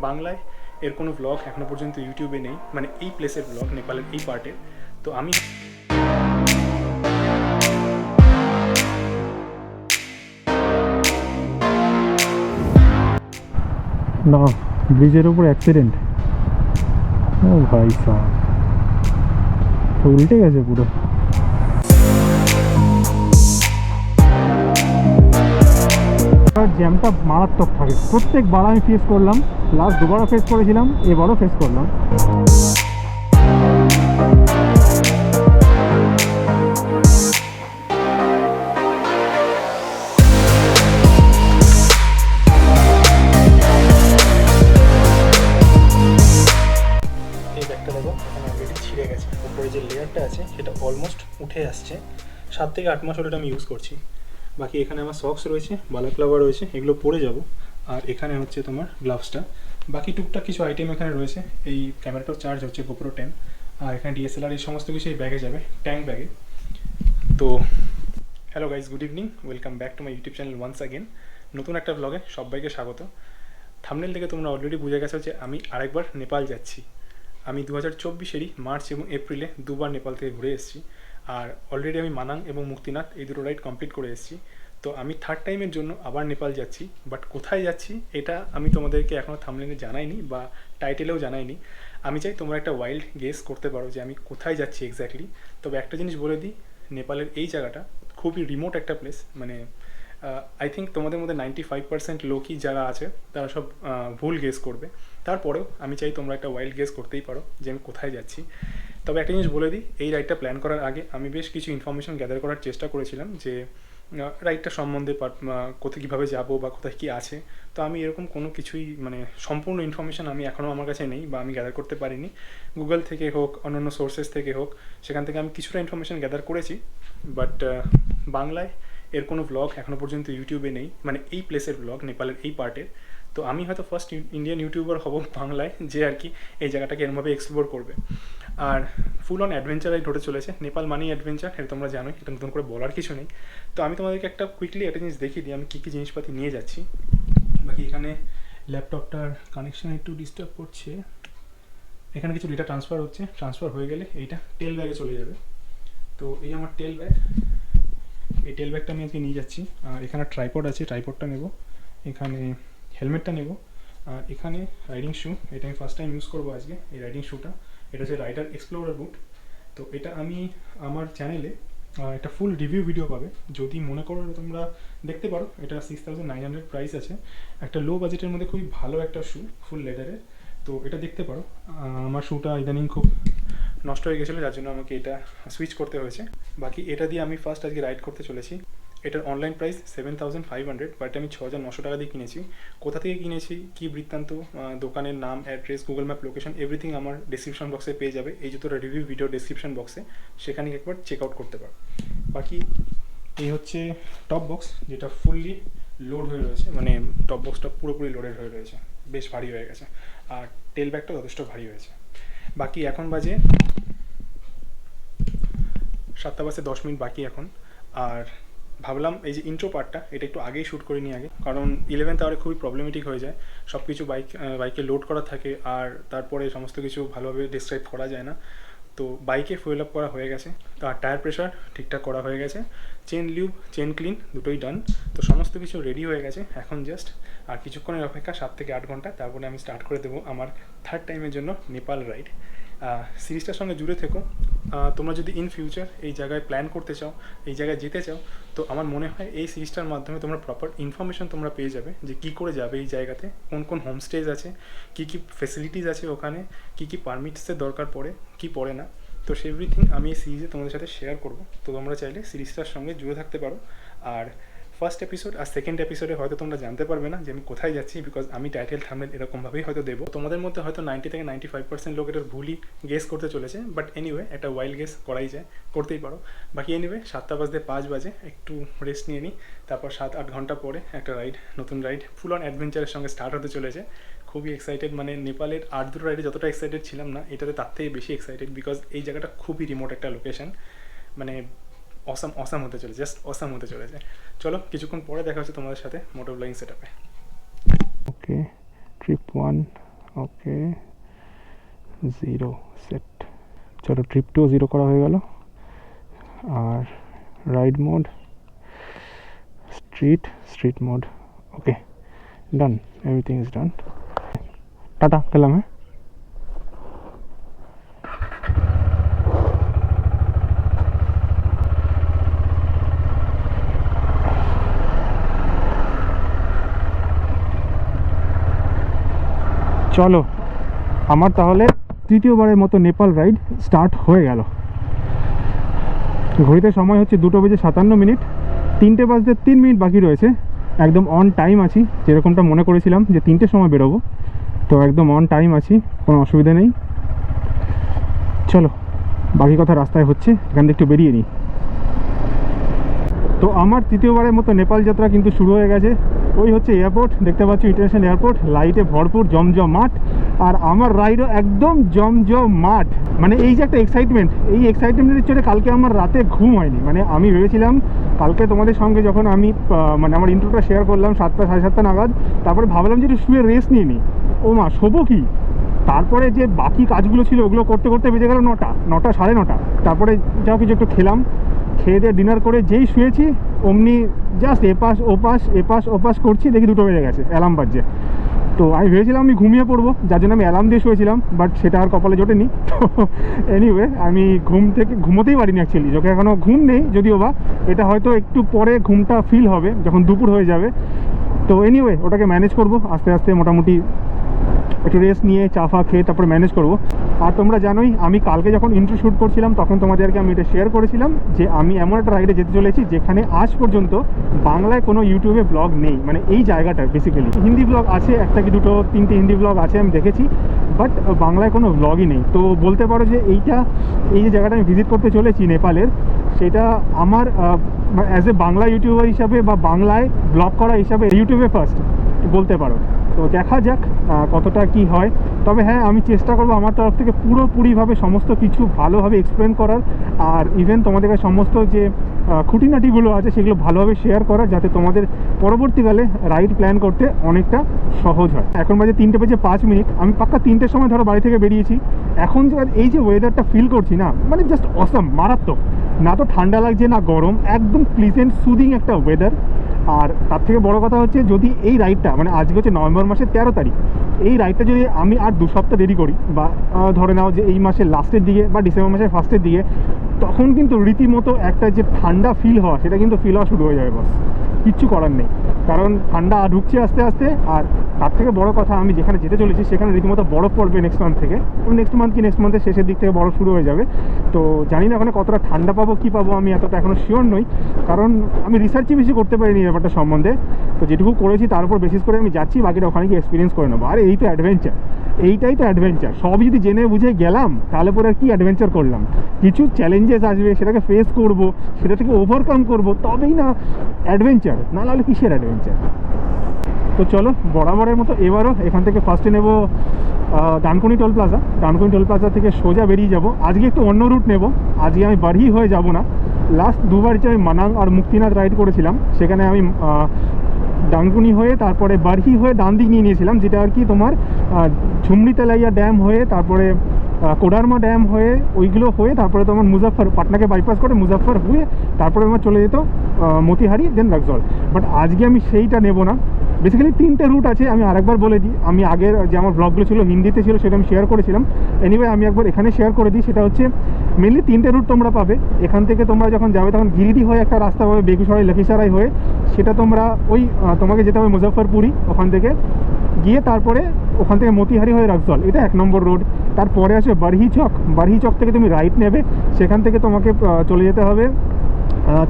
বাংলায় এর কোনো ব্লগ এখনো পর্যন্ত ইউটিউবে নেই, মানে এই প্লেসের ব্লগ, নেপালের এই পার্টের। তো আমি না, ব্রিজের উপর অ্যাক্সিডেন্ট। ও ভাই সাহেব, তো উল্টে গেছে পুরো। জ্যামটা মারাত্মক থাকে, প্রত্যেকবার আমি ফেস করলাম। লাস্ট দুবারও ফেস করেছিলাম, এবারও ফেস করলাম। এই ব্যাগটা দেখো, এখানে অলরেডি ছিঁড়ে গেছে। উপরে যে লেয়ারটা আছে সেটা অলমোস্ট উঠে আসছে। 7 থেকে 8 মাস হলে আমি ইউজ করছি। বাকি এখানে আমার সক্স রয়েছে, বালাক্লাভা রয়েছে, এগুলো পরে যাব। আর এখানে হচ্ছে তোমার গ্লাভসটা। বাকি টুকটাক কিছু আইটেম এখানে রয়েছে। এই ক্যামেরাটাও চার্জ হচ্ছে, GoPro 10। আর এখানে DSLR, এই সমস্ত কিছু এই ব্যাগে যাবে, ট্যাঙ্ক ব্যাগে। তো hello guys, good evening, welcome back to my YouTube channel once again. নতুন একটা ব্লগে সবাইকে স্বাগত। থাম্বনেল থেকে তোমরা অলরেডি বুঝে গেছো যে আমি আরেকবার নেপাল যাচ্ছি। আমি 2024-এরই মার্চ এবং এপ্রিলে দুবার নেপাল থেকে ঘুরে এসেছি। আর অলরেডি আমি মানাং এবং মুক্তিনাথ এই দুটো রাইড কমপ্লিট করে এসেছি। তো আমি থার্ড টাইমের জন্য আবার নেপাল যাচ্ছি। বাট কোথায় যাচ্ছি এটা আমি তোমাদেরকে এখনও থাম্বনেলে জানাইনি বা টাইটেলেও জানাইনি। আমি চাই তোমরা একটা ওয়াইল্ড গেস করতে পারো যে আমি কোথায় যাচ্ছি এক্স্যাক্টলি। তবে একটা জিনিস বলে দিই, নেপালের এই জায়গাটা খুবই রিমোট একটা প্লেস। মানে আই থিঙ্ক তোমাদের মধ্যে 95% লোকই যারা আছে তারা সব ভুল গেস করবে। তারপরেও আমি চাই তোমরা একটা ওয়াইল্ড গেস করতেই পারো যে আমি কোথায় যাচ্ছি। তবে একটা জিনিস বলে দিই, এই রাইডটা প্ল্যান করার আগে আমি বেশ কিছু ইনফরমেশন গ্যাদার করার চেষ্টা করেছিলাম যে রাইডটা সম্বন্ধে, কোথায় কীভাবে যাবো বা কোথায় কী আছে। তো আমি এরকম কোনো কিছুই, মানে সম্পূর্ণ ইনফরমেশান আমি এখনও আমার কাছে নেই বা আমি গ্যাদার করতে পারিনি। গুগল থেকে হোক, অন্যান্য সোর্সেস থেকে হোক, সেখান থেকে আমি কিছুটা ইনফরমেশান গ্যাদার করেছি। বাট বাংলায় এর কোনো ব্লগ এখনও পর্যন্ত ইউটিউবে নেই, মানে এই প্লেসের ব্লগ, নেপালের এই পার্টের। তো আমি হয়তো ফার্স্ট ইন্ডিয়ান ইউটিউবার হব বাংলায় যে আর কি এই জায়গাটাকে এরমভাবে এক্সপ্লোর করবে। আর ফুল অন অ্যাডভেঞ্চার রাইড হতে চলেছে। নেপাল মানেই অ্যাডভেঞ্চার, এটা তোমরা জানোই, এটা নতুন করে বলার কিছু নেই। তো আমি তোমাদেরকে একটা কুইকলি একটা জিনিস দেখিয়ে দিই আমি কী কী জিনিসপাতি নিয়ে যাচ্ছি। বাকি এখানে ল্যাপটপটার কানেকশান একটু ডিস্টার্ব করছে। এখানে কিছু ডেটা ট্রান্সফার হয়ে গেলে এইটা টেল ব্যাগে চলে যাবে। তো এই আমার টেল ব্যাগ, এই টেল ব্যাগটা আমি আজকে নিয়ে যাচ্ছি। আর এখানে ট্রাইপড আছে, ট্রাইপডটা নেব। এখানে হেলমেটটা নেব। আর এখানে রাইডিং শু, এটা আমি ফার্স্ট টাইম ইউজ করবো আজকে। এই রাইডিং শুটা, এটা হচ্ছে রাইডার এক্সপ্লোরার বুট। তো এটা আমি আমার চ্যানেলে একটা ফুল রিভিউ ভিডিও পাবে, যদি মনে করো তোমরা দেখতে পারো। এটা 6900 প্রাইস আছে। একটা লো বাজেটের মধ্যে খুবই ভালো একটা শু, ফুল লেদারের। তো এটা দেখতে পারো। আমার শুটা ইদানিং খুব নষ্ট হয়ে গেছিলো, যার জন্য আমাকে এটা সুইচ করতে হয়েছে। বাকি এটা দিয়ে আমি ফার্স্ট আজকে রাইড করতে চলেছি। এটার অনলাইন প্রাইস 7500, বাট আমি 6900 টাকা দিয়ে কিনেছি। কোথা থেকে কিনেছি, কী বৃত্তান্ত, দোকানের নাম, address, Google map location, everything আমার ডেসক্রিপশন বক্সে পেয়ে যাবে। এই যতটা রিভিউ ভিডিও ডেসক্রিপশন বক্সে, সেখানে একবার চেক আউট করতে পারো। বাকি এই হচ্ছে টপ বক্স, যেটা ফুললি লোড হয়ে রয়েছে, মানে টপ বক্সটা পুরোপুরি লোডেড হয়ে রয়েছে, বেশ ভারী হয়ে গেছে। আর টেল ব্যাগটা যথেষ্ট ভারী হয়েছে। বাকি এখন বাজে 7:10 বাকি এখন। আর ভাবলাম এই যে ইন্ট্রো পার্টটা, এটা একটু আগেই শ্যুট করে নিই আগে, কারণ 11th আওয়ারে খুবই প্রবলেমেটিক হয়ে যায়। সব কিছু বাইকে লোড করা থাকে, আর তারপরে সমস্ত কিছু ভালোভাবে ডিসক্রাইব করা যায় না। তো বাইকে ফুয়েল আপ করা হয়ে গেছে, আর টায়ার প্রেশার ঠিকঠাক করা হয়ে গেছে, চেন লিউব, চেন ক্লিন দুটোই ডান। তো সমস্ত কিছু রেডি হয়ে গেছে। এখন জাস্ট আর কিছুক্ষণের অপেক্ষা, 7 থেকে 8 ঘন্টা, তারপরে আমি স্টার্ট করে দেবো আমার থার্ড টাইমের জন্য নেপাল রাইড। সিরিজটার সঙ্গে জুড়ে থেকো। তোমরা যদি ইন ফিউচার এই জায়গায় প্ল্যান করতে চাও, এই জায়গায় যেতে চাও, তো আমার মনে হয় এই সিরিজটার মাধ্যমে তোমরা প্রপার ইনফরমেশন তোমরা পেয়ে যাবে যে কী করে যাবে এই জায়গাতে, কোন কোন হোমস্টেজ আছে, কী কী ফেসিলিটিস আছে ওখানে, কী কী পারমিটসের দরকার পড়ে, কী পড়ে না। তো এভরিথিং আমি এই সিরিজে তোমাদের সাথে শেয়ার করবো। তো তোমরা চাইলে সিরিজটার সঙ্গে জুড়ে থাকতে পারো। আর ফার্স্ট এপিসোড আর সেকেন্ড এপিসোডে হয়তো তোমরা জানতে পারবে না যে আমি কোথায় যাচ্ছি, বিকজ আমি টাইটেল থাম্বনেল এরকমভাবেই হয়তো দেবো। তোমাদের মধ্যে হয়তো 90 থেকে 95% লোক এটার ভুলই গেস করতে চলেছে। বাট এনিওয়ে, একটা ওয়াইল্ড গেস করাই যায়, করতেই পারো। বাকি এনিওয়ে, 7:05 বাজে, একটু রেস্ট নিয়ে নিই। তারপর 7-8 ঘন্টা পরে একটা রাইড, নতুন রাইড, ফুল অন অ্যাডভেঞ্চারের সঙ্গে স্টার্ট হতে চলেছে। খুবই এক্সাইটেড, মানে নেপালের আর দুটো রাইডে যতটা এক্সাইটেড ছিলাম না, এটাতে তার থেকে বেশি এক্সাইটেড, বিকজ এই জায়গাটা খুবই রিমোট একটা লোকেশন। মানে অসাম হতে চলেছে, জাস্ট অসাম হতে চলেছে। চলো কিছুক্ষণ পরে দেখা হচ্ছে তোমাদের সাথে মোটর ব্লগিং সেটআপে। Okay, trip 1 okay 0 set. চলো ট্রিপ টু 0 করা হয়ে গেল। আর ride mode street mode, okay done, everything is done. Tata, গেলাম। হ্যাঁ চলো, আমার তাহলে তৃতীয়বারের মতো নেপাল রাইড স্টার্ট হয়ে গেল। ঘড়িতে সময় হচ্ছে 2:57, 3টে বাজতে 3 মিনিট বাকি রয়েছে। একদম অন টাইম আছি, যেরকমটা মনে করেছিলাম যে 3টের সময় বেরোবো, তো একদম অন টাইম আছি, কোনো অসুবিধা নেই। চলো, বাকি কথা রাস্তায় হচ্ছে, এখান থেকে একটু বেরিয়ে নিই। তো আমার তৃতীয়বারের মতো নেপাল যাত্রা কিন্তু শুরু হয়ে গেছে। ওই হচ্ছে এয়ারপোর্ট, দেখতে পাচ্ছ ইন্টারন্যাশনাল এয়ারপোর্ট, লাইটে ভরপুর, জমজমাট। আর আমার রাইডও একদম জমজমাট। মানে এই যে একটা এক্সাইটমেন্ট, এই এক্সাইটমেন্টের চলে কালকে আমার রাতে ঘুম হয়নি। মানে আমি ভেবেছিলাম কালকে তোমাদের সঙ্গে যখন আমি মানে আমার ইন্ট্রোটা শেয়ার করলাম 7টা 7:30 নাগাদ, তারপরে ভাবলাম যে একটু শুয়ে রেস্ট নিয়ে নিই। ও মা, শোবো কি? তারপরে যে বাকি কাজগুলো ছিল ওগুলো করতে করতে বেজে গেল 9টা 9:30। তারপরে যাও কিছু একটু খেলাম, খেয়ে দিয়ে ডিনার করে যেই শুয়েছি অমনি জাস্ট এপাশ ওপাশ করছি, দেখি 2টো বেজে গেছে, অ্যালার্ম বাজছে। তো আমি ভেবেছিলাম আমি ঘুমিয়ে পড়বো, যার জন্য আমি অ্যালার্ম দিয়ে শুয়েছিলাম, বাট সেটা আর কপালে জোটেনি। তো এনিওয়ে, আমি ঘুমোতেই পারিনি অ্যাকচুয়ালি, চোখে এখনও ঘুম নেই যদিও বা, এটা হয়তো একটু পরে ঘুমটা ফিল হবে যখন দুপুর হয়ে যাবে। তো এনিওয়ে, ওটাকে ম্যানেজ করবো আস্তে আস্তে, মোটামুটি একটু রেস্ট নিয়ে চা ফা খেয়ে তারপরে ম্যানেজ করবো। আর তোমরা জানোই আমি কালকে যখন ইন্ট্রো শ্যুট করছিলাম তখন তোমাদেরকে আমি এটা শেয়ার করেছিলাম যে আমি এমন একটা রাইডে যেতে চলেছি যেখানে আজ পর্যন্ত বাংলায় কোনো ইউটিউবে ব্লগ নেই। মানে এই জায়গাটা বেসিক্যালি হিন্দি ব্লগ আছে, একটা কি দুটো 3টে হিন্দি ব্লগ আছে আমি দেখেছি, বাট বাংলায় কোনো ব্লগই নেই। তো বলতে পারো যে এই যে জায়গাটা আমি ভিজিট করতে চলেছি নেপালের, সেটা আমার অ্যাজ এ বাংলা ইউটিউবার হিসাবে বা বাংলায় ব্লগ করা হিসাবে ইউটিউবে ফার্স্ট বলতে পারো। তো দেখা যাক কতটা কি হয়। তবে হ্যাঁ, আমি চেষ্টা করবো আমার তরফ থেকে পুরোপুরিভাবে সমস্ত কিছু ভালোভাবে এক্সপ্লেন করার, আর ইভেন তোমাদের কাছে সমস্ত যে খুঁটিনাটিগুলো আছে সেগুলো ভালোভাবে শেয়ার করার, যাতে তোমাদের পরবর্তীকালে রাইড প্ল্যান করতে অনেকটা সহজ হয়। এখন বাজে 3:05, আমি পাক্কা 3টের সময় ধরো বাড়ি থেকে বেরিয়েছি। এখন এই যে ওয়েদারটা ফিল করছি না, মানে জাস্ট অসাম, মারাত্মক। না তো ঠান্ডা লাগছে না গরম, একদম প্লিজেন্ট সুদিং একটা ওয়েদার। আর তার থেকে বড় কথা হচ্ছে, যদি এই রাইডটা মানে আজকে হচ্ছে নভেম্বর মাসের 13 তারিখ, এই রাইডটা যদি আমি আর 2 সপ্তাহ দেরি করি, বা ধরে নাও যে এই মাসের লাস্টের দিকে বা ডিসেম্বর মাসের ফার্স্টের দিকে, তখন কিন্তু রীতিমতো একটা যে ঠান্ডা ফিল হওয়া, সেটা কিন্তু ফিল হওয়া শুরু হয়ে যাবে। বাস কিচ্ছু করার নেই, কারণ ঠান্ডা ঢুকছে আস্তে আস্তে। আর তার থেকে বড় কথা, আমি যেখানে যেতে চলেছি সেখানে রীতিমতো বরফ পড়বে নেক্সট মান্থ থেকে। নেক্সট মান্থের শেষের দিক থেকে বরফ শুরু হয়ে যাবে। তো জানি না ওখানে কতটা ঠান্ডা পাবো, কী পাবো, আমি এতটা এখনও শিওর নই, কারণ আমি রিসার্চই বেশি করতে পারিনি ব্যাপারটা সম্বন্ধে। তো যেটুকু করেছি তার উপর বেসিস করে আমি যাচ্ছি, বাকিটা ওখানে গিয়ে এক্সপিরিয়েন্স করে নেবো। আর এই তো অ্যাডভেঞ্চার, এইটাই তো অ্যাডভেঞ্চার। সব যদি জেনে বুঝে গেলাম, তাহলে পরে আর কি অ্যাডভেঞ্চার করলাম? কিছু চ্যালেঞ্জেস আসবে, সেটাকে ফেস করব, সেটা থেকে ওভারকাম করব, তবেই না অ্যাডভেঞ্চার, না হলে কিসের অ্যাডভেঞ্চার? তো চলো, বরাবরের মতো এবারও এখান থেকে ফার্স্টে নেব ডানকুনি টোল প্লাজা থেকে সোজা বেরিয়ে যাব। আজকে একটু অন্য রুট নেব, আজকে আমি বারহি হয়ে যাব না। লাস্ট দুবার যে আমি মানাং আর মুক্তিনাথ রাইড করেছিলাম, সেখানে আমি ডানকুনি হয়ে তারপরে বারহি হয়ে ডান দিক নিয়ে নিয়েছিলাম, যেটা আর কি তোমার ঝুমরি তেলাইয়া ড্যাম হয়ে, তারপরে কোডারমা ড্যাম হয়ে, ওইগুলো হয়ে তারপরে তোমার পাটনাকে বাইপাস করে মুজাফর হয়ে তারপরে আমার চলে যেত মতিহারি, দেন রাক্সল। বাট আজকে আমি সেইটা নেব না। বেসিক্যালি 3টে রুট আছে, আমি আরেকবার বলে দিই। আমি আগের যে আমার ব্লগগুলো ছিল হিন্দিতে ছিল, সেটা আমি শেয়ার করেছিলাম। এনিওয়ে, আমি একবার এখানে শেয়ার করে দিই। সেটা হচ্ছে মেনলি 3টে রুট তোমরা পাবে। এখান থেকে তোমরা যখন যাবে তখন গিরিডি হয়ে একটা রাস্তা পাবে, বেগুসরাই লখিসারাই হয়ে, সেটা তোমরা তোমাকে যেতে হবে মুজাফরপুরি, ওখান থেকে গিয়ে তারপরে ওখান থেকে মতিহারি হয়ে রাক্সল, এটা 1 নম্বর রোড। তারপরে আসবে বারহি চক থেকে তুমি রাইট নেবে, সেখান থেকে তোমাকে চলে যেতে হবে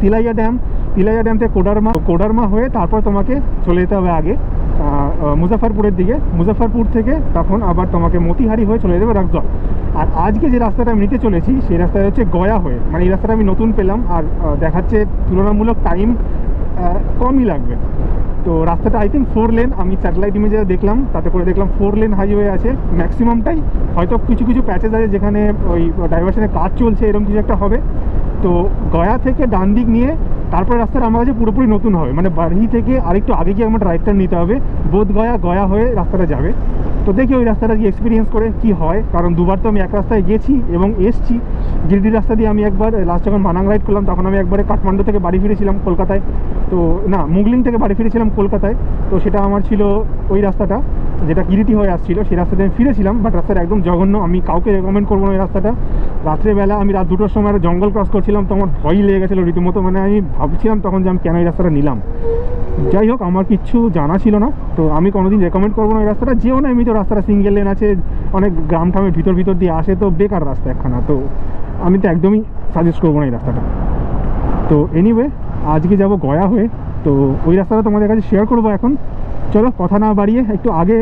তিলাইয়া ড্যাম থেকে কোডারমা হয়ে তারপর তোমাকে চলে যেতে হবে আগে মুজাফরপুরের দিকে। মুজাফরপুর থেকে তখন আবার তোমাকে মতিহারি হয়ে চলে যাবে রাক্সল। আর আজকে যে রাস্তাটা আমি নিতে চলেছি সেই রাস্তাটা হচ্ছে গয়া হয়ে। মানে এই রাস্তাটা আমি নতুন পেলাম, আর দেখাচ্ছে তুলনামূলক টাইম কমই লাগবে। তো রাস্তাটা আই থিঙ্ক 4 লেন, আমি স্যাটেলাইট ইমেজে দেখলাম, তাতে করে দেখলাম 4 লেন হাইওয়ে আছে ম্যাক্সিমামটাই। হয়তো কিছু প্যাচেস আছে যেখানে ওই ডাইভার্সনের কাজ চলছে, এরকম কিছু একটা হবে। তো গয়া থেকে ডান দিক নিয়ে তারপরে রাস্তাটা আমার কাছে পুরোপুরি নতুন হবে। মানে বারহি থেকে আরেকটু আগে গিয়ে আমার রাইটটা নিতে হবে, বোধগয়া হয়ে রাস্তাটা যাবে। তো দেখি ওই রাস্তাটা কি এক্সপিরিয়েন্স করে কি হয়, কারণ দুবার তো আমি এক রাস্তায় গেছি এবং এসছি। গিরিডি রাস্তা দিয়ে আমি একবার লাস্ট যখন মানাং রাইড করলাম তখন আমি একবারে কাঠমান্ডু থেকে বাড়ি ফিরেছিলাম কলকাতায়, তো না মুগলিং থেকে বাড়ি ফিরেছিলাম কলকাতায়। তো সেটা আমার ছিল ওই রাস্তাটা যেটা গিরিটি হয়ে আসছিল, সেই রাস্তাতে আমি ফিরেছিলাম, বাট রাস্তাটা একদম জঘন্য। আমি কাউকে রেকমেন্ড করবো না ওই রাস্তাটা। রাত্রেবেলা আমি রাত 2টোর সময় একটা জঙ্গল ক্রস করছিলাম, তো আমার ভয়ই লেগে গেছিলো রীতিমতো, মানে আমি ভাবছিলাম তখন যে আমি কেন এই রাস্তাটা নিলাম। যাই হোক, আমার কিচ্ছু জানা ছিল না, তো আমি কোনোদিন রেকমেন্ড করবো না ওই রাস্তাটা। যেও না, এমনি তো রাস্তাটা সিঙ্গেল লেন আছে, অনেক গ্রাম ঠামের ভিতর দিয়ে আসে, তো বেকার রাস্তা একখানা, তো আমি তো একদমই সাজেস্ট করবো না এই রাস্তাটা। তো এনিওয়ে, আজকে যাব গয়া হয়ে, তো ওই রাস্তাটা তোমাদের কাছে শেয়ার করবো এখন। চলো কথা না বাড়িয়ে একটু আগে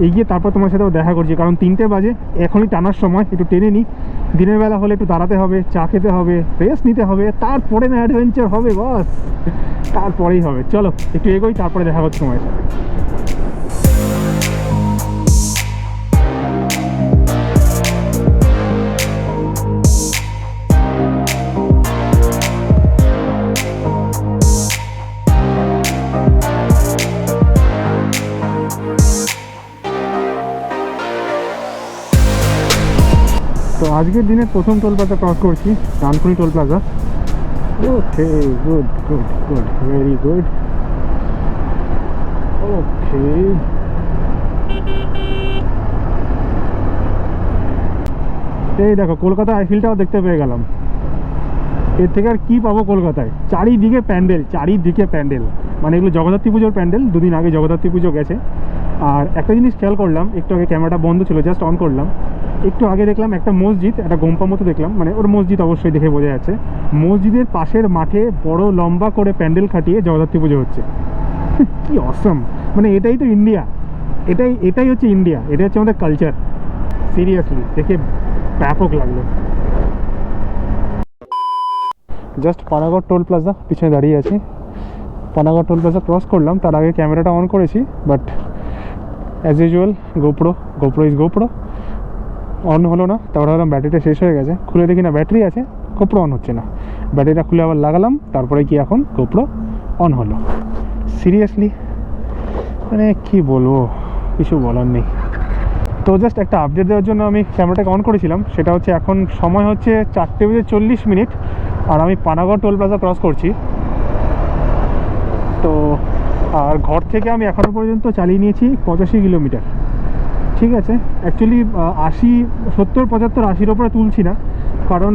এগিয়ে তারপর তোমার সাথেও দেখা করছি, কারণ 3টে বাজে, এখনই টানার সময়, একটু টেনে নিই। দিনের বেলা হলে একটু দাঁড়াতে হবে, চা খেতে হবে, রেস্ট নিতে হবে, তারপরে না অ্যাডভেঞ্চার হবে, বাস তারপরেই হবে। চলো একটু এগোই, তারপরে দেখা হচ্ছে তোমার সাথে। তো আজকের দিনের প্রথম টোল প্লাজা ক্রস করছি, Dankuni toll plaza. Okay, good good good, very good. Okay, এই দেখো কলকাতা আইফিলটাও দেখতে পেয়ে গেলাম। এর থেকে আর কি পাবো কলকাতায়? চারিদিকে প্যান্ডেল, মানে এগুলো জগদ্ধাত্রী পুজোর প্যান্ডেল। দুদিন আগে জগদ্ধাত্রী পুজো গেছে। আর একটা জিনিস খেয়াল করলাম, একটু আগে ক্যামেরাটা বন্ধ ছিল, জাস্ট অন করলাম, একটু আগে দেখলাম একটা মসজিদ, একটা গোম্পা মতো দেখলাম, মানে ওর মসজিদ অবশ্যই দেখে বোঝা যাচ্ছে। মসজিদের পাশের মাঠে বড় লম্বা করে প্যান্ডেল খাটিয়ে জগদ্ধাত্রী পুজো হচ্ছে। কি অসম! মানে এটাই তো ইন্ডিয়া, এটাই হচ্ছে ইন্ডিয়া, এটা হচ্ছে আমাদের কালচার। সিরিয়াসলি দেখে ব্যাপক লাগলো। জাস্ট পানাগড় টোল প্লাজা পিছনে দাঁড়িয়ে আছি। পানাগড় টোল প্লাজা ক্রস করলাম, তার আগে ক্যামেরাটা অন করেছি, but as usual GoPro is GoPro on হলো না। তারপরে ভাবলাম ব্যাটারিটা শেষ হয়ে গেছে, খুলে দেখি না ব্যাটারি আছে, গোপ্রো অন হচ্ছে না। ব্যাটারিটা খুলে আবার লাগালাম, তারপরে কি এখন গোপ্রো অন হলো। সিরিয়াসলি মানে কি বলবো, কিছু বলার নেই। তো জাস্ট একটা আপডেট দেওয়ার জন্য আমি ক্যামেরাটাকে অন করেছিলাম। সেটা হচ্ছে এখন সময় হচ্ছে 4:40, আর আমি পানাগড় টোল প্লাজা ক্রস করছি। তো আর ঘর থেকে আমি এখনও পর্যন্ত চালিয়ে নিয়েছি 85 কিলোমিটার। ঠিক আছে, অ্যাকচুয়ালি 80, 70, 75, 80-র ওপরে তুলছি না, কারণ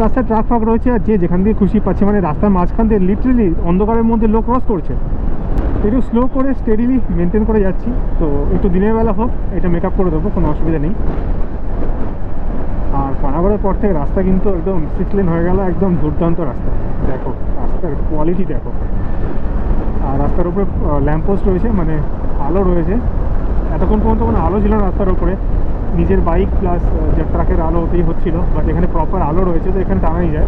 রাস্তায় ট্রাক ফাক রয়েছে, আর যে যেখান দিয়ে খুশি পাচ্ছে, মানে রাস্তার মাঝখান দিয়ে লিটারেলি অন্ধকারের মধ্যে লোক ক্রস করছে। একটু স্লো করে স্টেডিলি মেনটেন করে যাচ্ছি। তো একটু দিনের বেলা হোক, এটা মেকআপ করে দেবো, কোনো অসুবিধা নেই। আর পানাগড়ের পর থেকে রাস্তা কিন্তু একদম 6 লেন হয়ে গেল, একদম দুর্দান্ত রাস্তা। দেখো রাস্তার কোয়ালিটি দেখো। আর রাস্তার উপরে ল্যাম্পপোস্ট রয়েছে, মানে আলো রয়েছে। এতক্ষণ পর্যন্ত কোনো আলো ছিল না রাস্তার উপরে, নিজের বাইক প্লাস যে ট্রাকের আলো ওতেই হচ্ছিল, বাট এখানে প্রপার আলো রয়েছে, তো এখানে টানাই যায়।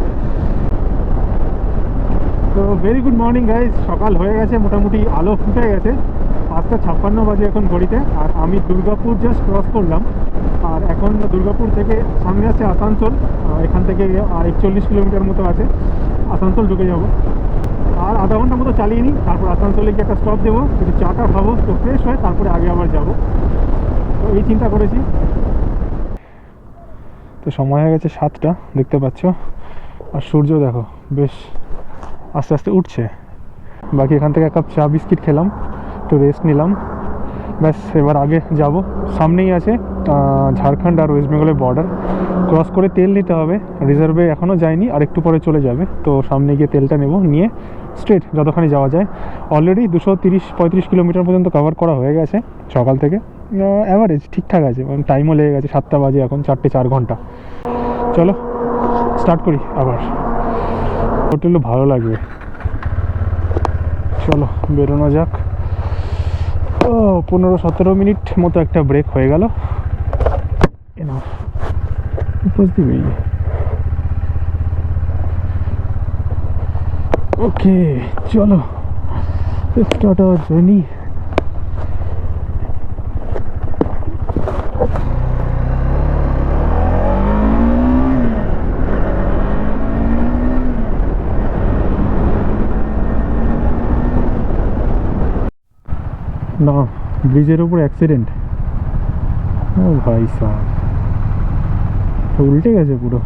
তো ভেরি গুড মর্নিং গাইজ, সকাল হয়ে গেছে, মোটামুটি আলো ফুটে গেছে। 5:56 বাজে এখন ঘড়িতে, আর আমি দুর্গাপুর জাস্ট ক্রস করলাম। আর এখন দুর্গাপুর থেকে সামনে আছে আসানসোল, এখান থেকে আর 41 কিলোমিটার মতো আছে, আসানসোল ঢুকে যাব। আর আধা ঘন্টা মতো চালিয়ে নিই, তারপর আসানসোলে গিয়ে একটা স্টপ দেবো, একটু চাটা খাবো, তো ফ্রেশ হয়, তারপরে আগে আবার যাব। তো এই চিন্তা করেছি। তো সময় হয়ে গেছে 7টা, দেখতে পাচ্ছ, আর সূর্য দেখো বেশ আস্তে আস্তে উঠছে। বাকি এখান থেকে 1 কাপ চা বিস্কিট খেলাম, একটু রেস্ট নিলাম, ব্যাস এবার আগে যাব। সামনেই আছে ঝাড়খণ্ড আর ওয়েস্ট বেঙ্গলের বর্ডার। ক্রস করে তেল নিতে হবে, রিজার্ভে এখনও যায়নি, আর একটু পরে চলে যাবে। তো সামনে গিয়ে তেলটা নেব, নিয়ে স্ট্রেট যতখানি যাওয়া যায়। অলরেডি 230-35 কিলোমিটার পর্যন্ত কভার করা হয়ে গেছে সকাল থেকে, অ্যাভারেজ ঠিকঠাক আছে। টাইমও লেগে গেছে, 7টা বাজে এখন, 4 ঘন্টা। চলো স্টার্ট করি আবার, হোটেলও ভালো লাগবে। চলো বেরোনো যাক। 15-17 মিনিট মতো একটা ব্রেক হয়ে গেল। ওকে চলো স্টার্ট আওয়ার জার্নি। না, ব্রিজের উপর অ্যাক্সিডেন্ট। ও ভাই সাহেব, তো উল্টে গেছে পুরো।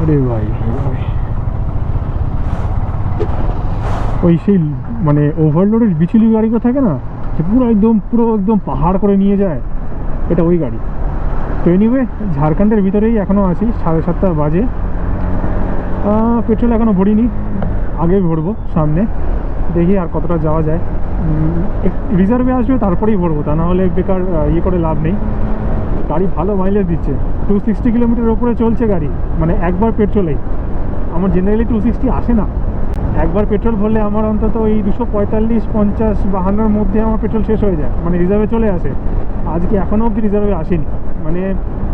আরে ভাই ভাই, ওই সেই মানে ওভারলোডের বিচুলি গাড়িগুলো থাকে না, যে পুরো একদম পাহাড় করে নিয়ে যায়, এটা ওই গাড়ি। তো এনিওয়ে, ঝাড়খণ্ডের ভিতরেই এখনও আছি, 7:30 বাজে। পেট্রোল এখনও ভরিনি, আগে ভরবো সামনে, দেখি আর কতটা যাওয়া যায়। রিজার্ভে আসবে তারপরেই ভরবো, তা না হলে বেকার ইয়ে করে লাভ নেই। গাড়ি ভালো মাইলেজ দিচ্ছে, 260 কিলোমিটার ওপরে চলছে গাড়ি, মানে একবার পেট্রোলেই। আমার জেনারেলি 260 আসে না, একবার পেট্রোল ভরলে আমার অন্তত ওই 245, 50, 52-র মধ্যে আমার পেট্রোল শেষ হয়ে যায়, মানে রিজার্ভে চলে আসে। আজকে এখনও অবধি রিজার্ভে আসেনি, মানে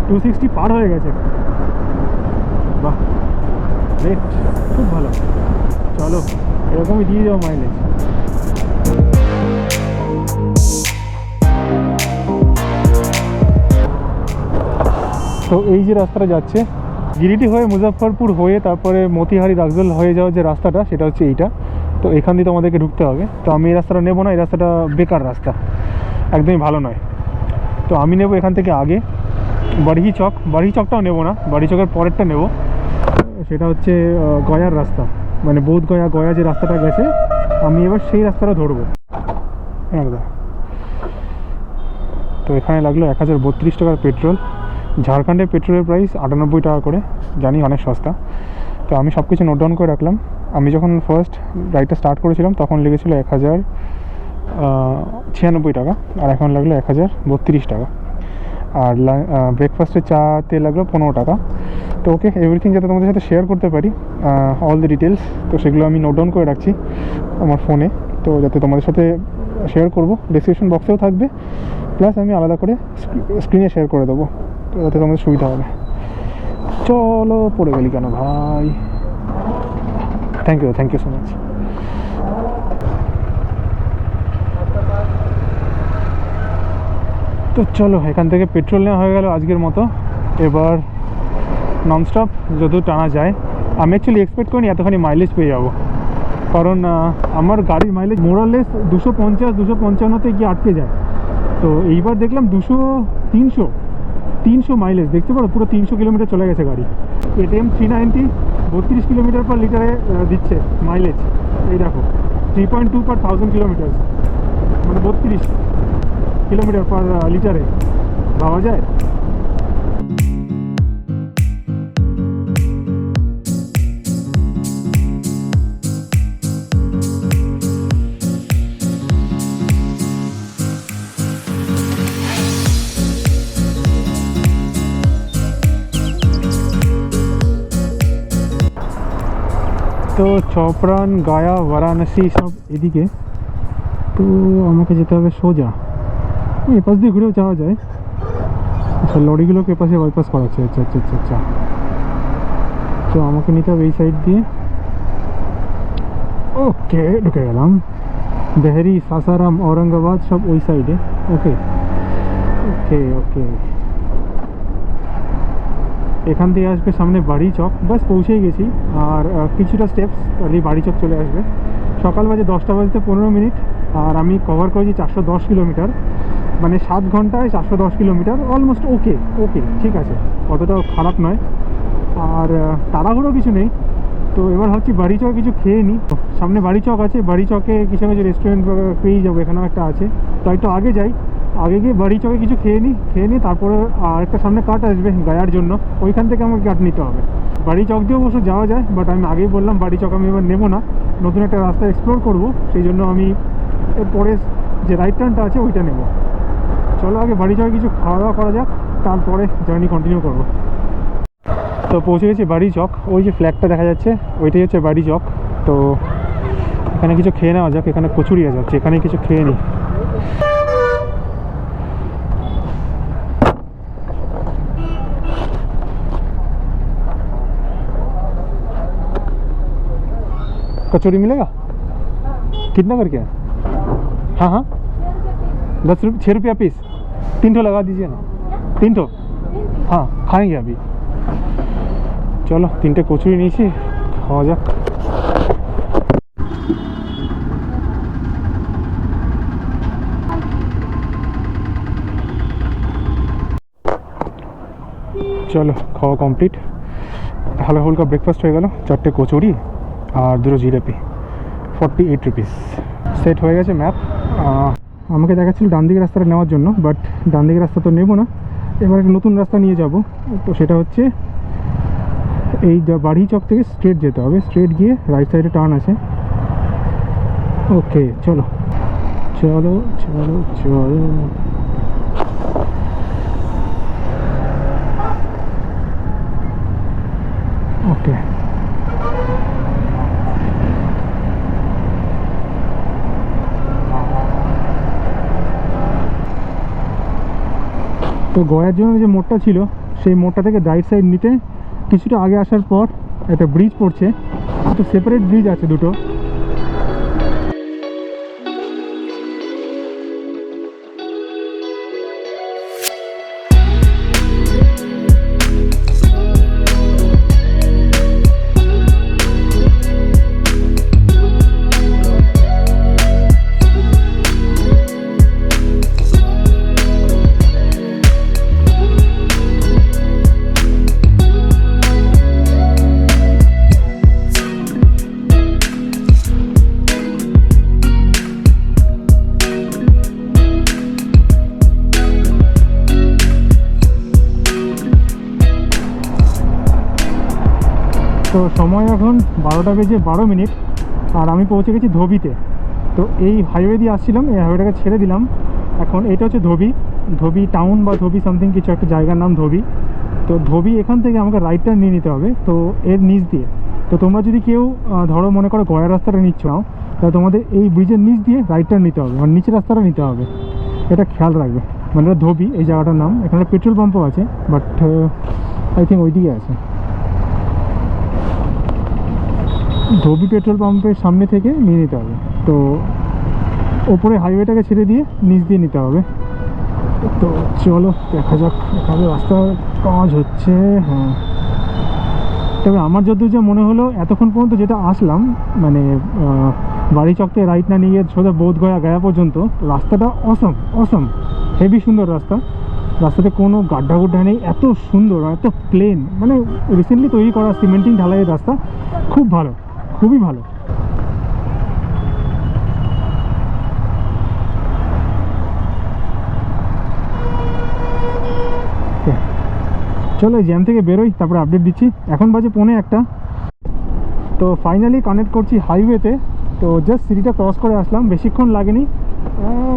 260 পার হয়ে গেছে। বাহ, গ্রেট, খুব ভালো। চলো, এরকমই দিয়ে যাও মাইলেজ। তো এই যে রাস্তাটা যাচ্ছে গিরিটি হয়ে, মুজাফফরপুর হয়ে, তারপরে মতিহারি রাগজল হয়ে যাওয়ার যে রাস্তাটা, সেটা হচ্ছে এইটা। তো এখান দিয়ে তোমাদেরকে ঢুকতে হবে। তো আমি এই রাস্তাটা নেবো না, এই রাস্তাটা বেকার রাস্তা, একদমই ভালো নয়। তো আমি নেবো এখান থেকে আগে বাড়ি চকটাও নেবো না, বাড়ি চকের পরেরটা নেবো, সেটা হচ্ছে গয়ার রাস্তা, মানে বোধ গয়া যে রাস্তাটা গেছে, আমি এবার সেই রাস্তাটা ধরবো। একদম। তো এখানে লাগলো 1032 টাকার পেট্রোল। ঝাড়খণ্ডের পেট্রোলের প্রাইস 98 টাকা করে, জানি অনেক সস্তা। তো আমি সব কিছু নোট ডাউন করে রাখলাম। আমি যখন ফার্স্ট রাইডটা স্টার্ট করেছিলাম তখন লেগেছিলো 1096 টাকা, আর এখন লাগলো 1032 টাকা। আর ব্রেকফাস্টের চাতে লাগলো 15 টাকা। তো ওকে, এভরিথিং যাতে তোমাদের সাথে শেয়ার করতে পারি, অল দ্য ডিটেলস, তো সেগুলো আমি নোট ডাউন করে রাখছি আমার ফোনে, তো যাতে তোমাদের সাথে শেয়ার করব, ডেসক্রিপশন বক্সেও থাকবে, প্লাস আমি আলাদা করে স্ক্রিনে শেয়ার করে দেবো, তো যাতে তোমাদের সুবিধা হবে। চলো, পড়ে গেলি কেন ভাই? Thank you so much. তো চলো, এখান থেকে পেট্রোল নেওয়া হয়ে গেল আজকের মতো। এবার ননস্টপ যতদূর টানা যায়। আমি অ্যাকচুয়ালি এক্সপেক্ট করিনি এতখানি মাইলেজ পেয়ে যাবো, কারণ আমার গাড়ির মাইলেজ মোরালেস 250-255-তে গিয়ে আটকে যায়। তো এইবার দেখলাম 300 মাইলেজ, দেখতে পারো পুরো 300 কিলোমিটার চলে গেছে গাড়ি। KTM 390 32 কিলোমিটার পার লিটারে দিচ্ছে মাইলেজ। এই দেখো, 3.2 পার 1000 কিলোমিটার, মানে 32 কিলোমিটার পার লিটারে, ভাবা যায়? তো চপরান, গায়া, বারাণসী সব এদিকে। তো আমাকে যেতে হবে সোজা, এপাশ দিয়ে ঘুরেও যাওয়া যায়। আচ্ছা, লরিগুলোকে এপাশে বাইপাস করাচ্ছে। আচ্ছা, তো আমাকে নিতে হবে এই সাইড দিয়ে। ওকে, ঢুকে গেলাম। দেহরি, সাসারাম, ঔরঙ্গাবাদ সব ওই সাইডে। ওকে, এখান দিয়ে আসবে সামনে বাড়ি চক, বাস পৌঁছেই গেছি। আর কিছুটা স্টেপস তাহলেই বাড়ি চক চলে আসবে। সকাল বাজে 10টা বাজতে 15 মিনিট, আর আমি কভার করেছি 410 কিলোমিটার, মানে 7 ঘন্টায় 410 কিলোমিটার। অলমোস্ট ওকে, ঠিক আছে, অতটাও খারাপ নয়। আর তাড়াহুড়ো কিছু নেই। তো এবার ভাবছি বাড়ি চক কিছু খেয়ে নিই। সামনে বাড়ি চক আছে, বাড়ি চকে কিছু রেস্টুরেন্ট পেয়েই যাবো, এখানেও একটা আছে। তো একটু আগে যাই, আগে গিয়ে বাড়ি চকে কিছু খেয়ে নিই, তারপরে আরেকটা সামনে কাট আসবে গায়ার জন্য, ওইখান থেকে আমাকে কাট নিতে হবে। বাড়ি চক দিয়ে অবশ্য যাওয়া যায়, বাট আমি আগেই বললাম বাড়ি চক আমি এবার নেবো না, নতুন একটা রাস্তা এক্সপ্লোর করব, সেই জন্য আমি এরপরে যে রাইট টার্নটা আছে ওইটা নেব। চলো, আগে বাড়ি চকে কিছু খাওয়া দাওয়া করা যাক, তারপরে জার্নি কন্টিনিউ করবো। তো পৌঁছে গেছি বাড়ি চক, ওই যে ফ্ল্যাগটা দেখা যাচ্ছে ওইটাই হচ্ছে বাড়ি চক। তো এখানে কিছু খেয়ে নেওয়া যাক, এখানে কচুরি আছে, এখানে কিছু খেয়ে নিই। कचौरी मिलेगा? कितना करके है? हाँ, 6 रुपया पीस। 3 ठो लगा दीजिए ना, 3 ठो। हाँ, खाएंगे अभी। चलो, 3টে কচুরি নিয়েছি, খাওয়া যাক। চলো খাওয়া কমপ্লিট, হালকা হালকা ব্রেকফাস্ট হয়ে গেল, 4টে কচুরি আর 2 জিলাপি, 48 রুপিস। সেট হয়ে গেছে ম্যাপ। আমাকে দেখাচ্ছিল ডান দিকের রাস্তাটা নেওয়ার জন্য, বাট ডান দিকের রাস্তা তো নেবো না, এবার একটা নতুন রাস্তা নিয়ে যাব। তো সেটা হচ্ছে এই বাড়ি চক থেকে স্ট্রেট যেতে হবে, স্ট্রেট গিয়ে রাইট সাইডে টার্ন আছে। ওকে চলো চলো চলো চলো। ওকে তো গয়ার জন্য যে মোড়টা ছিল সেই মোড়টা থেকে রাইট সাইড নিতে কিছুটা আগে আসার পর একটা ব্রিজ পড়ছে, তো সেপারেট ব্রিজ আছে দুটো। তো সময় এখন 12টা বেজে 12 মিনিট, আর আমি পৌঁছে গেছি ধোবিতে। তো এই হাইওয়ে দিয়ে আসছিলাম, এই হাইওয়েটাকে ছেড়ে দিলাম। এখন এটা হচ্ছে ধোবি টাউন বা ধোবি সামথিং কিছু একটা জায়গার নাম ধোবি। তো ধোবি এখান থেকে আমাকে রাইট টার্ন নিয়ে নিতে হবে, তো এর নিচ দিয়ে। তো তোমরা যদি কেউ ধরো মনে করো গয়ার রাস্তাটা নিচ্ছ নাও, তাহলে তোমাদের এই ব্রিজের নিচ দিয়ে রাইট টার্ন নিতে হবে, মানে নিচের রাস্তাটা নিতে হবে, এটা খেয়াল রাখবে। মানে এটা ধোবি এই জায়গাটার নাম। এখানে পেট্রোল পাম্পও আছে, বাট আই থিঙ্ক ওইদিকে আছে। ধোবি পেট্রোল পাম্পের সামনে থেকে নিয়ে নিতে হবে। তো ওপরে হাইওয়েটাকে ছেড়ে দিয়ে নিচ দিয়ে নিতে হবে। তো চলো দেখা যাক, এখানে রাস্তার কাজ হচ্ছে। হ্যাঁ, তবে আমার যতদূর যা মনে হলো এতক্ষণ পর্যন্ত যেটা আসলাম, মানে বাড়ি চক থেকে রাইট না নিয়ে সোজা বোধগয়া গয়া পর্যন্ত, রাস্তাটা অসম হেভি সুন্দর রাস্তা। রাস্তাতে কোনো গাড্ডা গুড্ডা নেই, এত সুন্দর, এত প্লেন, মানে রিসেন্টলি তৈরি করা সিমেন্টিং ঢালাইয়ের রাস্তা, খুব ভালো, খুবই ভালো। চলো জ্যাম থেকে বেরোই, তারপরে আপডেট দিচ্ছি। এখন বাজে 1:45। তো ফাইনালি কানেক্ট করছি হাইওয়েতে। তো জাস্ট সিটিটা ক্রস করে আসলাম, বেশিক্ষণ লাগেনি,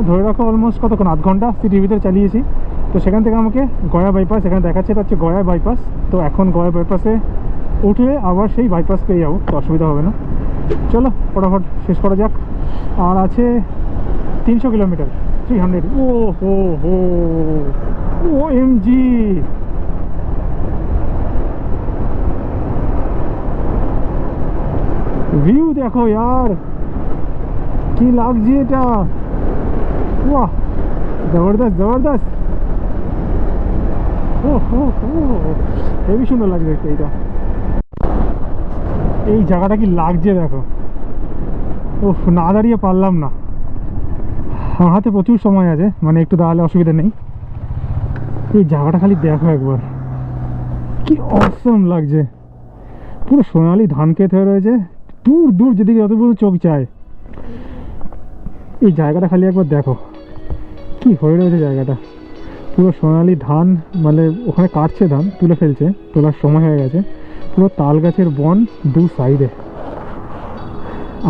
ধরে রাখো অলমোস্ট কতক্ষণ, 8 ঘন্টা সিটির ভিতরে চালিয়েছি। তো সেখান থেকে আমাকে গয়া বাইপাস, এখানে দেখাচ্ছে এটা হচ্ছে গয়া বাইপাস। তো এখন গয়া বাইপাসে উঠলে আবার সেই বাইপাস পেয়ে যাবো, তো অসুবিধা হবে না। চলো ফটাফট শেষ করা যাক। আর আছে 300 কিলোমিটার, 300। ও হো হো, ও এমজি, ভিউ দেখো यार, কি লাগছে এটা, বাহ জবরদস্ত জবরদস্ত। ও হো হো, হেবি সুন্দর লাগছে দেখতে এইটা। এই জায়গাটা কি লাগছে দেখো, ওহ না দাঁড়িয়ে পারলাম না। আমার হাতে প্রচুর সময় আছে, মানে একটু দাঁড়ালে অসুবিধা নেই। এই জায়গাটা খালি দেখো একবার, কি অসম লাগছে। পুরো সোনালি ধান ক্ষেত হয়ে রয়েছে, দূর দূর যেদিকে যত পর্যন্ত চোখ চায়। এই জায়গাটা খালি একবার দেখো, কি হয়ে রয়েছে জায়গাটা, পুরো সোনালি ধান, মানে ওখানে কাটছে ধান, তুলে ফেলছে, তোলার সময় হয়ে গেছে। পুরো তাল গাছের বন দু সাইডে,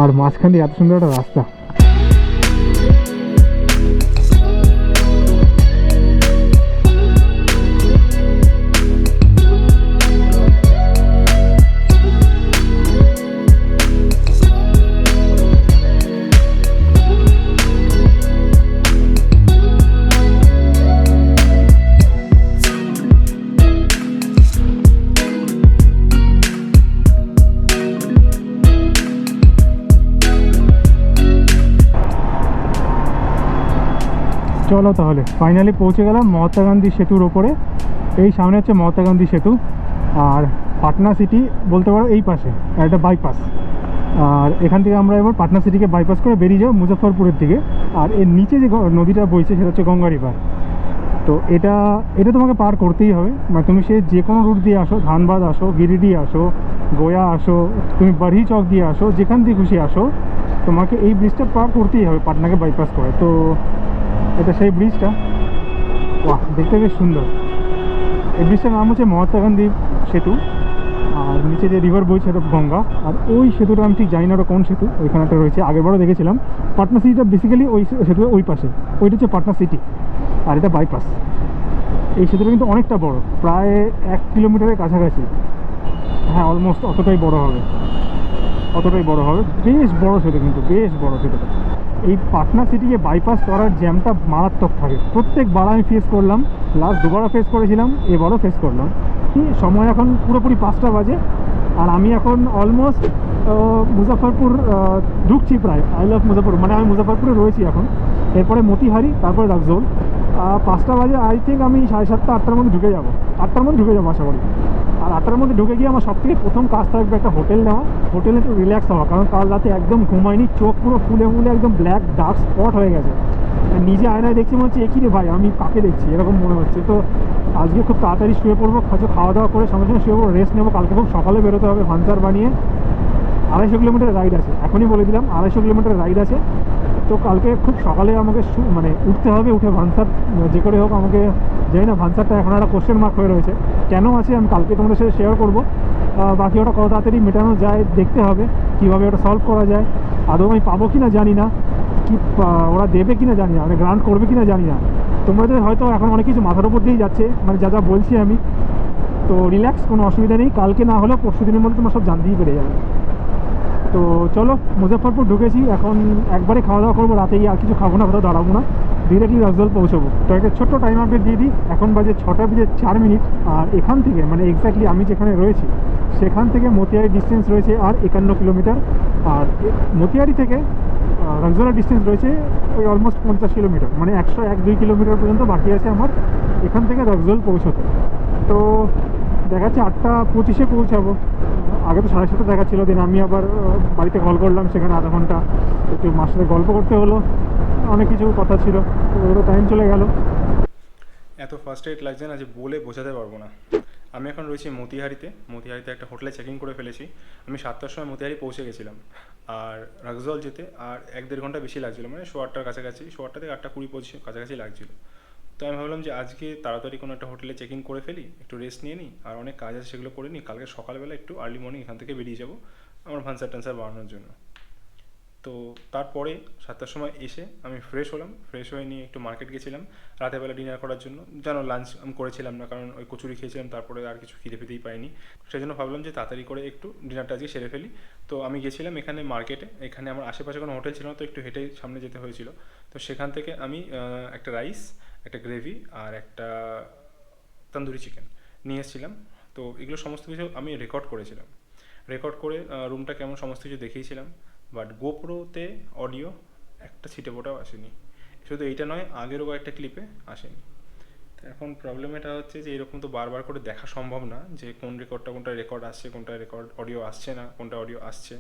আর মাঝখান দিয়ে এত সুন্দর একটা রাস্তা। চলো তাহলে ফাইনালি পৌঁছে গেলাম মহাত্মা গান্ধী সেতুর ওপরে। এই সামনে হচ্ছে মহাত্মা গান্ধী সেতু, আর পাটনা সিটি বলতে পারো এই পাশে, আর একটা বাইপাস। আর এখান থেকে আমরা এবার পাটনা সিটিকে বাইপাস করে বেরিয়ে যাবো মুজফ্ফরপুরের দিকে। আর এর নিচে যে নদীটা বইছে সেটা হচ্ছে গঙ্গা রিভার। তো এটা এটা তোমাকে পার করতেই হবে, মানে তুমি সে যে কোনো রুট দিয়ে আসো, ধানবাদ আসো, গিরিডি আসো, গয়া আসো, তুমি বাড়ি চক দিয়ে আসো, যেখান দিয়ে খুশি আসো, তোমাকে এই ব্রিজটা পার করতেই হবে পাটনাকে বাইপাস করে। তো এটা সেই ব্রিজটা, বাহ দেখতে বেশ সুন্দর। এই ব্রিজটার নাম হচ্ছে মহাত্মা গান্ধী সেতু, আর নিচে যে রিভার বইছে সেটা গঙ্গা। আর ওই সেতুটা আমি ঠিক জানি না ওটা কোন সেতু, ওইখানে একটা রয়েছে, আগেরবারও দেখেছিলাম। পাটনা সিটিটা বেসিক্যালি ওই সেতুর ওই পাশে, ওইটা হচ্ছে পাটনা সিটি, আর এটা বাইপাস। এই সেতুটা কিন্তু অনেকটা বড়, প্রায় 1 কিলোমিটারের কাছাকাছি। হ্যাঁ, অলমোস্ট অতটাই বড় হবে, অতটাই বড় হবে। বেশ বড় সেতু, কিন্তু বেশ বড় সেতুটা। এই পাটনা সিটিকে বাইপাস করার জ্যামটা মারাত্মক থাকে, প্রত্যেকবার আমি ফেস করলাম। লাস্ট দুবারও ফেস করেছিলাম, এবারও ফেস করলাম। সময় এখন পুরোপুরি 5টা বাজে, আর আমি এখন অলমোস্ট মুজাফরপুর ঢুকছি প্রায়। আই লাভ মুজাফরপুর, মানে আমি মুজাফরপুরে রয়েছি এখন। এরপরে মতিহারি, তারপরে রাগজোল। 5টা বাজে, আই থিঙ্ক আমি 7:30 8টার মধ্যে ঢুকে যাবো। 8টার মধ্যে ঢুকে যাবো আশা করি। আর 8টার মধ্যে ঢুকে গিয়ে আমার সবথেকে প্রথম কাজ থাকবে একটা হোটেল নেওয়া, হোটেলে একটু রিল্যাক্স হওয়া, কারণ কাল রাতে একদম ঘুমাইনি, চোখ পুরো ফুলে ফুলে একদম ব্ল্যাক ডার্ক স্পট হয়ে গেছে। নিজে আয়নায় দেখছি, মনে হচ্ছে একই রে ভাই, আমি কাকে দেখছি, এরকম মনে হচ্ছে। তো আজকে খুব তাড়াতাড়ি শুয়ে পড়বো, খাওয়া দাওয়া করে সঙ্গে সঙ্গে শুয়ে পড়বো, রেস্ট নেবো। কালকে খুব সকালে বেরোতে হবে, ভানসার বানিয়ে 250 কিলোমিটার রাইড আছে, এখনই বলে দিলাম 250 কিলোমিটার রাইড আছে। তো কালকে খুব সকালে আমাকে মানে উঠতে হবে, উঠে ভানসার যে করে হোক আমাকে, জানি না ভানসারটা এখন একটা কোশ্চেন মার্ক হয়ে রয়েছে, কেন আছে আমি কালকে তোমাদের সাথে শেয়ার করবো। বাকি ওটা কত তাড়াতাড়ি মেটানো যায় দেখতে হবে, কীভাবে ওটা সলভ করা যায়। আদৌ আমি পাবো কি না জানি না, কি ওরা দেবে কি না জানি না, মানে গ্রান্ট করবে কি না জানি না। তোমাদের হয়তো এখন অনেক কিছু মাথার উপর দিয়েই যাচ্ছে, মানে যা যা বলছি আমি। তো রিল্যাক্স, কোনো অসুবিধা নেই, কালকে না হলেও পরশু দিনের মধ্যে তোমরা সব জানতেই পেরে যাবে। তো চলো, মুজফ্ফরপুর ঢুকেছি, এখন একবারে খাওয়া দাওয়া করবো, রাতে গিয়ে আর কিছু খাবো না, কোথাও দাঁড়াবো না, ডিরেক্টলি রাজদল পৌঁছবো। তো একটা ছোট্ট টাইম আপডেট দিয়ে দিই, এখন বাজে 6টা বেজে 4 মিনিট। আর এখান থেকে, মানে এক্স্যাক্টলি আমি যেখানে রয়েছি সেখান থেকে মতিয়ারি ডিস্টেন্স রয়েছে আর 51 কিলোমিটার। আর মতিয়ারি থেকে রাজদলের ডিস্টেন্স রয়েছে ওই অলমোস্ট 50 কিলোমিটার, মানে 101-2 কিলোমিটার পর্যন্ত বাকি আছে আমার এখান থেকে রাজদল পৌঁছতে। তো দেখাচ্ছে 8:25-এ পৌঁছাবো, আগে তো 7:30 দেখাচ্ছিল। দিন আমি আবার বাড়িতে কল করলাম, সেখানে আধা ঘন্টা একটু মার সাথে গল্প করতে হলো, অনেক কিছু কথা ছিল, তো ওরও টাইম চলে গেল। এত ফার্স্ট এড লাগছে না যে বলে বোঝাতে পারবো না। আমি এখন রয়েছি মতিহারিতে একটা হোটেলে চেকিং করে ফেলেছি। আমি 7টার সময় মতিহারি পৌঁছে গেছিলাম, আর রাগজল যেতে আর 1-1.5 ঘন্টা বেশি লাগছিলো, মানে 8টার কাছাকাছি, 8টা থেকে 8:20 কাছাকাছি লাগছিলো। তো আমি ভাবলাম যে আজকে তাড়াতাড়ি কোনো একটা হোটেলে চেকিং করে ফেলি, একটু রেস্ট নিয়ে নিই, আর অনেক কাজ আছে সেগুলো করে নিই, কালকে সকালবেলা একটু আর্লি মর্নিং এখান থেকে বেরিয়ে যাবো আমার ভানসার টানসার বানানোর জন্য। তো তারপরে 7টার সময় এসে আমি ফ্রেশ হলাম, ফ্রেশ হয়ে নিয়ে একটু মার্কেট গেছিলাম রাতেরবেলা ডিনার করার জন্য। জানো লাঞ্চ আমি করেছিলাম না, কারণ ওই কচুরি খেয়েছিলাম, তারপরে আর কিছু খিদে ফিদেই পাইনি। সেই জন্য ভাবলাম যে তাড়াতাড়ি করে একটু ডিনারটা আজকে সেরে ফেলি। তো আমি গেছিলাম এখানে মার্কেটে, এখানে আমার আশেপাশে কোনো হোটেল ছিল না, তো একটু হেঁটে সামনে যেতে হয়েছিল। তো সেখান থেকে আমি একটা রাইস, একটা গ্রেভি আর একটা তন্দুরি চিকেন নিয়ে এসেছিলাম। তো এগুলো সমস্ত কিছু আমি রেকর্ড করেছিলাম, রেকর্ড করে রুমটা কেমন সমস্ত কিছু দেখিয়েছিলাম। বাট গোপ্রোতে অডিও একটা ছিটে ফোটাও আসেনি, শুধু এইটা নয়, আগেরও কয়েকটা ক্লিপে আসেনি। তো এখন প্রবলেম এটা হচ্ছে যে এরকম তো বারবার করে দেখা সম্ভব না যে কোন রেকর্ডটা, কোনটা রেকর্ড আসছে, কোনটা রেকর্ড অডিও আসছে না, কোনটা অডিও আসছে।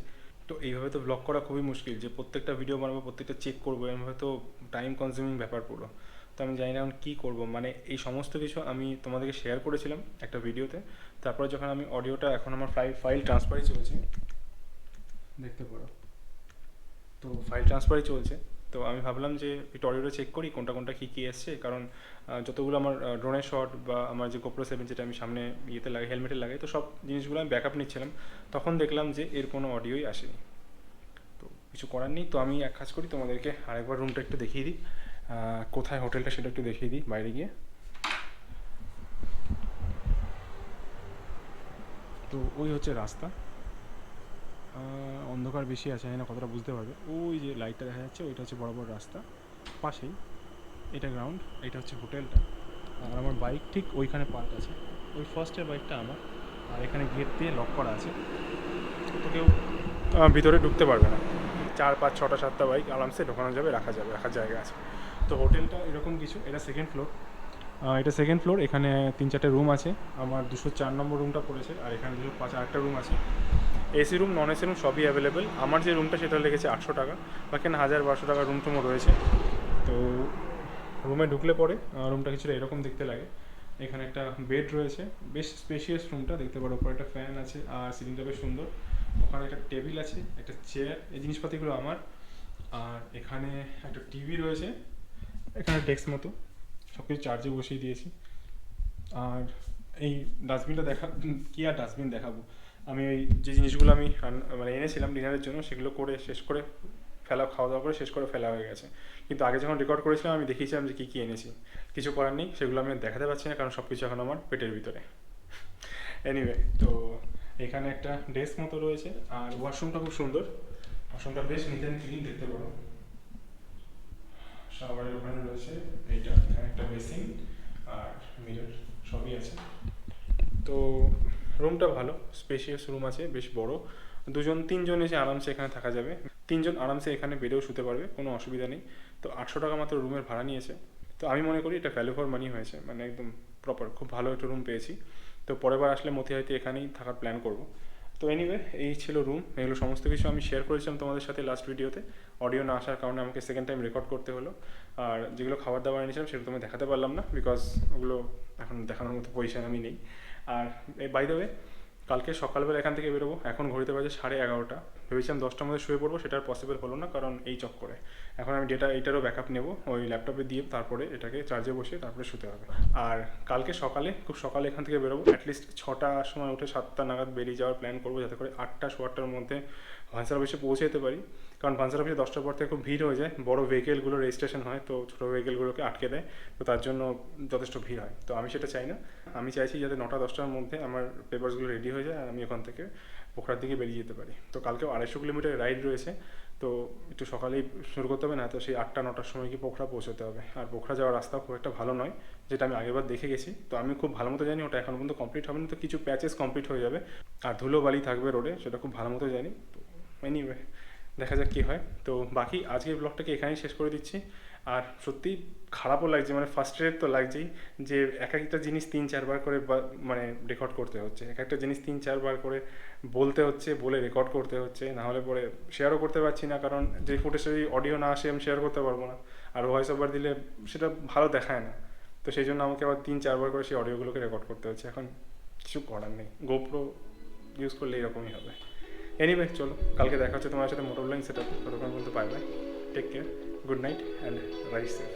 তো এইভাবে তো ব্লগ করা খুবই মুশকিল, যে প্রত্যেকটা ভিডিও বানাবো, প্রত্যেকটা চেক করবো, এভাবে তো টাইম কনজিউমিং ব্যাপার পুরো। তো আমি জানি না এখন কী করবো, মানে এই সমস্ত কিছু আমি তোমাদেরকে শেয়ার করেছিলাম একটা ভিডিওতে। তারপরে যখন আমি অডিওটা, এখন আমার ফাইল ট্রান্সফারই চলছে, দেখতে পারো, তো ফাইল ট্রান্সফারই চলছে। তো আমি ভাবলাম যে একটু অডিওটা চেক করি কোনটা কোনটা কী কী এসছে, কারণ যতগুলো আমার ড্রোনের শট বা আমার যে GoPro 7 যেটা আমি সামনে ইয়েতে লাগাই, হেলমেটে লাগাই, তো সব জিনিসগুলো আমি ব্যাকআপ নিচ্ছিলাম। তখন দেখলাম যে এর কোনো অডিওই আসেনি। তো কিছু করার নেই, তো আমি এক কাজ করি, তোমাদেরকে আরেকবার রুমটা একটু দেখিয়ে দিই, কোথায় হোটেলটা সেটা একটু দেখিয়ে দিই বাইরে গিয়ে। তো ওই হচ্ছে রাস্তা, অন্ধকার বেশি আছে, না কতটা বুঝতে পারবে। ওই যে লাইটটা দেখা যাচ্ছে, ওইটা হচ্ছে বড় বড় রাস্তা, পাশেই এটা গ্রাউন্ড, এটা হচ্ছে হোটেলটা। আর আমার বাইক ঠিক ওইখানে পার্ক আছে, ওই ফার্স্টের বাইকটা আমার। আর এখানে গেট দিয়ে লক করা আছে, তো কেউ ভিতরে ঢুকতে পারবে না। 4, 5, 6টা 7টা বাইক আরামসে ঢোকানো যাবে, রাখার জায়গা আছে। তো হোটেলটা এরকম কিছু, এটা সেকেন্ড ফ্লোর, এখানে 3-4টে রুম আছে। আমার 204 নম্বর রুমটা পড়েছে, আর এখানে 205 আরেকটা রুম আছে। AC room, non AC room সবই অ্যাভেলেবেল। আমার যে রুমটা সেটা লেগেছে 800 টাকা, বাকি 1000-1200 টাকা রুম টুমও রয়েছে। তো রুমে ঢুকলে পরে রুমটা কিছুটা এরকম দেখতে লাগে। এখানে একটা বেড রয়েছে, বেশ স্পেশিয়াস রুমটা দেখতে পারো। উপরে একটা ফ্যান আছে আর সিলিংটা বেশ সুন্দর। ওখানে একটা টেবিল আছে, একটা চেয়ার, এই জিনিসপাতিগুলো আমার। আর এখানে একটা টিভি রয়েছে, এখানে ডেস্ক মতো, সব কিছু চার্জে বসিয়ে দিয়েছি। আর এই ডাস্টবিনটা কি আর ডাস্টবিন দেখাবো, আমি ওই যে জিনিসগুলো আমি মানে এনেছিলাম ডিনারের জন্য সেগুলো করে শেষ করে খাওয়া দাওয়া করে শেষ করে ফেলা হয়ে গেছে। কিন্তু আগে যখন রেকর্ড করেছিলাম আমি দেখিয়েছিলাম যে কী কী এনেছি। কিছু করার নেই, সেগুলো আমি আর দেখাতে পারছি না কারণ সব কিছু এখন আমার পেটের ভিতরে। এনিওয়ে, তো এখানে একটা ডেস্ক মতো রয়েছে আর ওয়াশরুমটা খুব সুন্দর। ওয়াশরুমটা বেশ নিট অ্যান্ড ক্লিন দেখতে পারো। শাওয়ারের ওখানে রয়েছে এইটা, এখানে একটা বেসিন আর মিরর সবই আছে। তো রুমটা ভালো, স্পেশিয়াস রুম আছে, বেশ বড়। তিনজন এসে আরামসে এখানে থাকা যাবে। তিনজন আরামসে এখানে বেডেও শুতে পারবে, কোনো অসুবিধা নেই। তো 800 টাকা মাত্র রুমের ভাড়া নিয়েছে। তো আমি মনে করি এটা ভ্যালু ফর মানি হয়েছে, মানে একদম প্রপার, খুব ভালো একটা রুম পেয়েছি। তো পরের বার আসলে মতিহারিতে এখানেই থাকার প্ল্যান করব। তো এনিওয়ে, এই ছিল রুম। এগুলো সমস্ত কিছু আমি শেয়ার করেছিলাম তোমাদের সাথে লাস্ট ভিডিওতে। অডিও না আসার কারণে আমাকে সেকেন্ড টাইম রেকর্ড করতে হলো। আর যেগুলো খাবার দাবার এনেছিলাম সেগুলো তুমি দেখাতে পারলাম না, বিকজ ওগুলো এখন দেখানোর মতো পয়সা আমি নেই। আর বাই দ্য ওয়ে, কালকে সকালবেলা এখান থেকে বেরোবো। এখন ঘড়িতে বাজে 11:30। ভেবেছিলাম 10টার মধ্যে শুয়ে পড়বো, সেটা আর পসিবল হলো না কারণ এই চক্করে। এখন আমি এইটারও ব্যাকআপ নেবো, ওই ল্যাপটপে দিয়ে তারপরে এটাকে চার্জে বসিয়ে তারপরে শুতে হবে। আর কালকে খুব সকালে এখান থেকে বেরোবো, অ্যাটলিস্ট 6টার সময় উঠে 7টা নাগাদ বেরিয়ে যাওয়ার প্ল্যান করবো, যাতে করে 8টা সোয়া 8টার মধ্যে ভান্সার অফিসে পৌঁছে যেতে পারি। কারণ ভান্সার অফিসে 10টার পর থেকে খুব ভিড় হয়ে যায়, বড় ভেহিকেলগুলো রেজিস্ট্রেশন হয়, তো ছোটো ভেহিকেলগুলোকে আটকে দেয়, তো তার জন্য যথেষ্ট ভিড় হয়। তো আমি সেটা চাই না। আমি চাইছি যাতে 9টা 10টার মধ্যে আমার পেপারসগুলো রেডি হয়ে যায় আর আমি ওখান থেকে পোখরার দিকে বেরিয়ে যেতে পারি। তো কালকেও 250 কিলোমিটার রাইড রয়েছে, তো একটু সকালেই শুরু করতে হবে, না তো সেই 8টা 9টার সময় কি পোখরা পৌঁছতে হবে। আর পোখরা যাওয়ার রাস্তা খুব একটা ভালো নয়, যেটা আমি আগেরবার দেখে গেছি। তো আমি খুব ভালো মতো জানি ওটা এখন পর্যন্ত কমপ্লিট হবে না, তো কিছু প্যাচেস কমপ্লিট হয়ে যাবে আর ধুলো বালি থাকবে রোডে, সেটা খুব ভালো মতো জানি। তো এনিওয়ে, দেখা যাক কী হয়। তো বাকি আজকের ব্লগটাকে এখানেই শেষ করে দিচ্ছি। আর সত্যি খারাপও লাগছে, মানে ফার্স্ট্রেট তো লাগছেই যে এক একটা জিনিস 3-4 বার করে মানে রেকর্ড করতে হচ্ছে, এক একটা জিনিস 3-4 বার করে বলতে হচ্ছে, বলে রেকর্ড করতে হচ্ছে, না হলে পরে শেয়ারও করতে পারছি না, কারণ যে ফুটেজটা যদি অডিও না আসে আমি শেয়ার করতে পারবো না। আর ভয়েস ওভার দিলে সেটা ভালো দেখায় না, তো সেই জন্য আমাকে আবার 3-4 বার করে সেই অডিওগুলোকে রেকর্ড করতে হচ্ছে। এখন কিছু করার নেই, গোপ্রো ইউজ করলে এরকমই হবে। এনিওয়ে, চলো কালকে দেখা হচ্ছে তোমার সাথে মোটর লাইন সেট আপ। ততক্ষণ বলতে পারবে। Take care, good night and right safe.